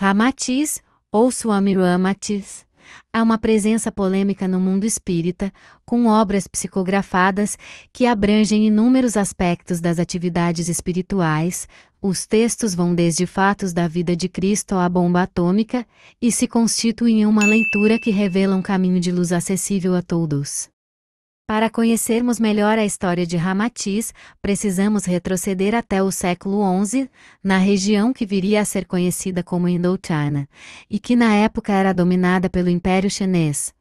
Ramatiz, ou Swami Ramatiz, é uma presença polêmica no mundo espírita, com obras psicografadas que abrangem inúmeros aspectos das atividades espirituais. Os textos vão desde fatos da vida de Cristo à bomba atômica, e se constituem em uma leitura que revela um caminho de luz acessível a todos. Para conhecermos melhor a história de Ramatiz, precisamos retroceder até o século XI, na região que viria a ser conhecida como Indochina, e que na época era dominada pelo Império Chinês.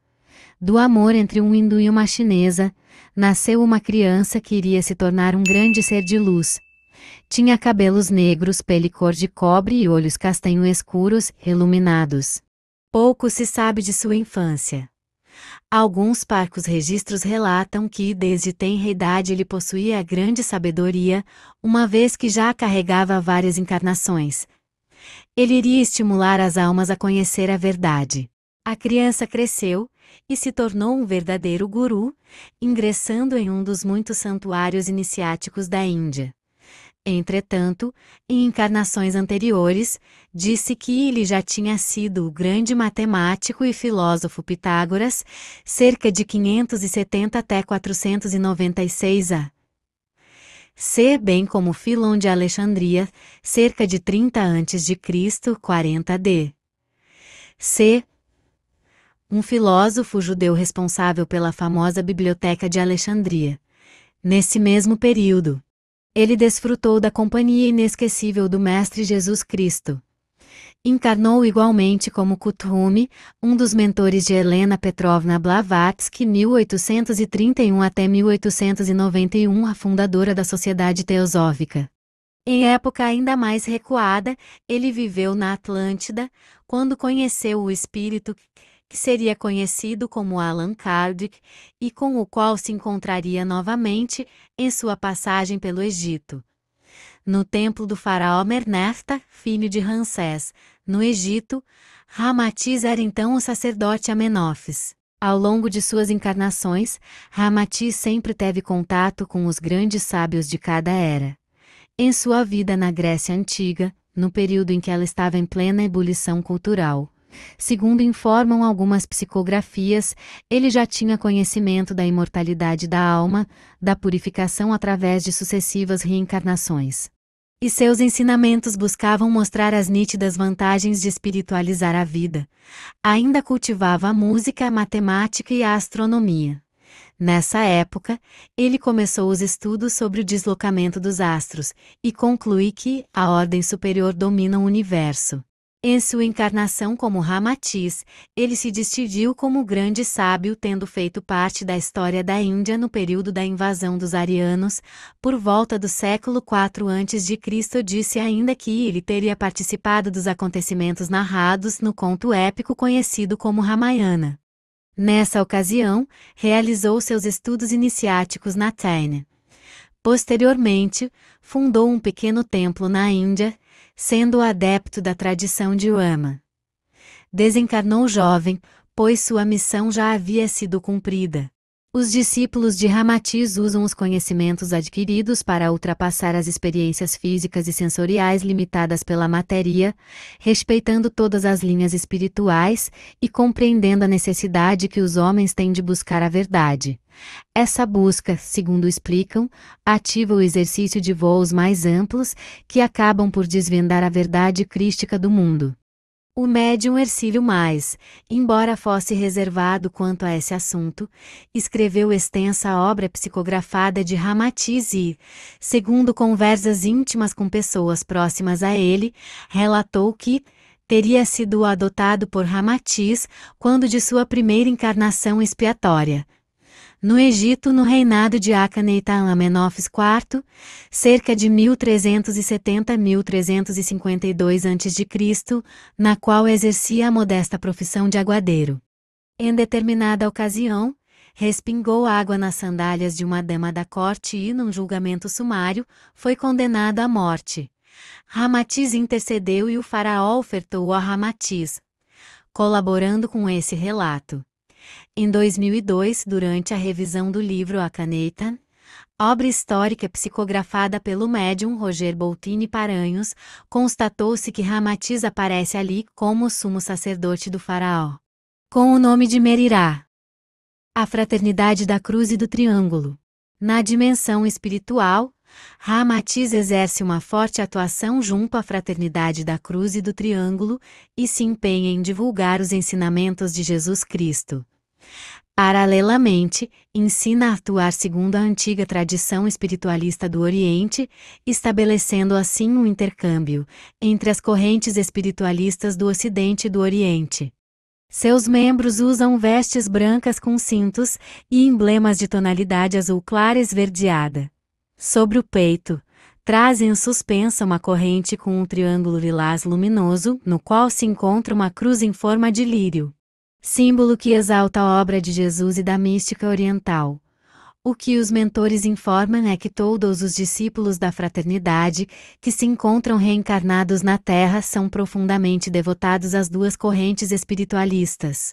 Do amor entre um hindu e uma chinesa, nasceu uma criança que iria se tornar um grande ser de luz. Tinha cabelos negros, pele cor de cobre e olhos castanho escuros, iluminados. Pouco se sabe de sua infância. Alguns parcos registros relatam que desde tenra idade ele possuía grande sabedoria, uma vez que já carregava várias encarnações. Ele iria estimular as almas a conhecer a verdade. A criança cresceu e se tornou um verdadeiro guru, ingressando em um dos muitos santuários iniciáticos da Índia. Entretanto, em encarnações anteriores, disse que ele já tinha sido o grande matemático e filósofo Pitágoras, cerca de 570 até 496 a.C., bem como Filon de Alexandria, cerca de 30 a.C., 40 d.C., um filósofo judeu responsável pela famosa Biblioteca de Alexandria. Nesse mesmo período, ele desfrutou da companhia inesquecível do Mestre Jesus Cristo. Encarnou igualmente como Kuthumi, um dos mentores de Helena Petrovna Blavatsky, 1831 até 1891, a fundadora da Sociedade Teosófica. Em época ainda mais recuada, ele viveu na Atlântida, quando conheceu o espírito que seria conhecido como Allan Kardec, e com o qual se encontraria novamente em sua passagem pelo Egito. No templo do faraó Merneptah, filho de Ramsés, no Egito, Ramatiz era então o sacerdote Amenófis. Ao longo de suas encarnações, Ramatiz sempre teve contato com os grandes sábios de cada era. Em sua vida na Grécia Antiga, no período em que ela estava em plena ebulição cultural, segundo informam algumas psicografias, ele já tinha conhecimento da imortalidade da alma, da purificação através de sucessivas reencarnações. E seus ensinamentos buscavam mostrar as nítidas vantagens de espiritualizar a vida. Ainda cultivava a música, a matemática e a astronomia. Nessa época, ele começou os estudos sobre o deslocamento dos astros, e conclui que a ordem superior domina o universo. Em sua encarnação como Ramatiz, ele se distinguiu como grande sábio, tendo feito parte da história da Índia no período da invasão dos arianos, por volta do século IV a.C. Disse ainda que ele teria participado dos acontecimentos narrados no conto épico conhecido como Ramayana. Nessa ocasião, realizou seus estudos iniciáticos na China. Posteriormente, fundou um pequeno templo na Índia, sendo adepto da tradição de Rama. Desencarnou jovem, pois sua missão já havia sido cumprida. Os discípulos de Ramatiz usam os conhecimentos adquiridos para ultrapassar as experiências físicas e sensoriais limitadas pela matéria, respeitando todas as linhas espirituais e compreendendo a necessidade que os homens têm de buscar a verdade. Essa busca, segundo explicam, ativa o exercício de voos mais amplos, que acabam por desvendar a verdade crística do mundo. O médium Hercílio Mais, embora fosse reservado quanto a esse assunto, escreveu extensa obra psicografada de Ramatiz e, segundo conversas íntimas com pessoas próximas a ele, relatou que teria sido adotado por Ramatiz quando de sua primeira encarnação expiatória. No Egito, no reinado de Akhenaten Amenófis IV, cerca de 1370 a 1352 a.C., na qual exercia a modesta profissão de aguadeiro. Em determinada ocasião, respingou água nas sandálias de uma dama da corte e, num julgamento sumário, foi condenado à morte. Ramatiz intercedeu e o faraó ofertou a Ramatiz, colaborando com esse relato. Em 2002, durante a revisão do livro Akhenaten, obra histórica psicografada pelo médium Roger Boutini Paranhos, constatou-se que Ramatiz aparece ali como o sumo sacerdote do faraó, com o nome de Merirá, a fraternidade da cruz e do triângulo. Na dimensão espiritual, Ramatiz exerce uma forte atuação junto à fraternidade da cruz e do triângulo, e se empenha em divulgar os ensinamentos de Jesus Cristo. Paralelamente, ensina a atuar segundo a antiga tradição espiritualista do Oriente, estabelecendo assim um intercâmbio entre as correntes espiritualistas do Ocidente e do Oriente. Seus membros usam vestes brancas com cintos e emblemas de tonalidade azul clara esverdeada. Sobre o peito, trazem suspensa uma corrente com um triângulo lilás luminoso, no qual se encontra uma cruz em forma de lírio, símbolo que exalta a obra de Jesus e da mística oriental. O que os mentores informam é que todos os discípulos da fraternidade, que se encontram reencarnados na Terra, são profundamente devotados às duas correntes espiritualistas.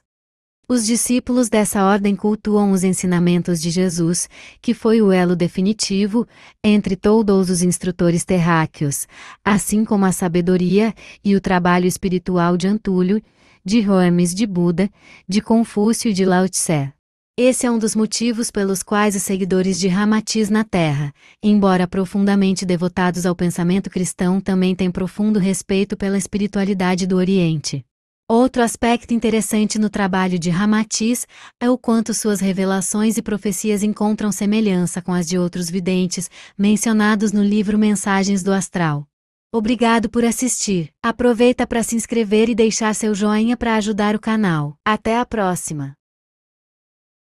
Os discípulos dessa ordem cultuam os ensinamentos de Jesus, que foi o elo definitivo entre todos os instrutores terráqueos, assim como a sabedoria e o trabalho espiritual de Antúlio, de Hermes de Buda, de Confúcio e de Lao Tse. Esse é um dos motivos pelos quais os seguidores de Ramatiz na Terra, embora profundamente devotados ao pensamento cristão, também têm profundo respeito pela espiritualidade do Oriente. Outro aspecto interessante no trabalho de Ramatiz é o quanto suas revelações e profecias encontram semelhança com as de outros videntes, mencionados no livro Mensagens do Astral. Obrigado por assistir. Aproveita para se inscrever e deixar seu joinha para ajudar o canal. Até a próxima!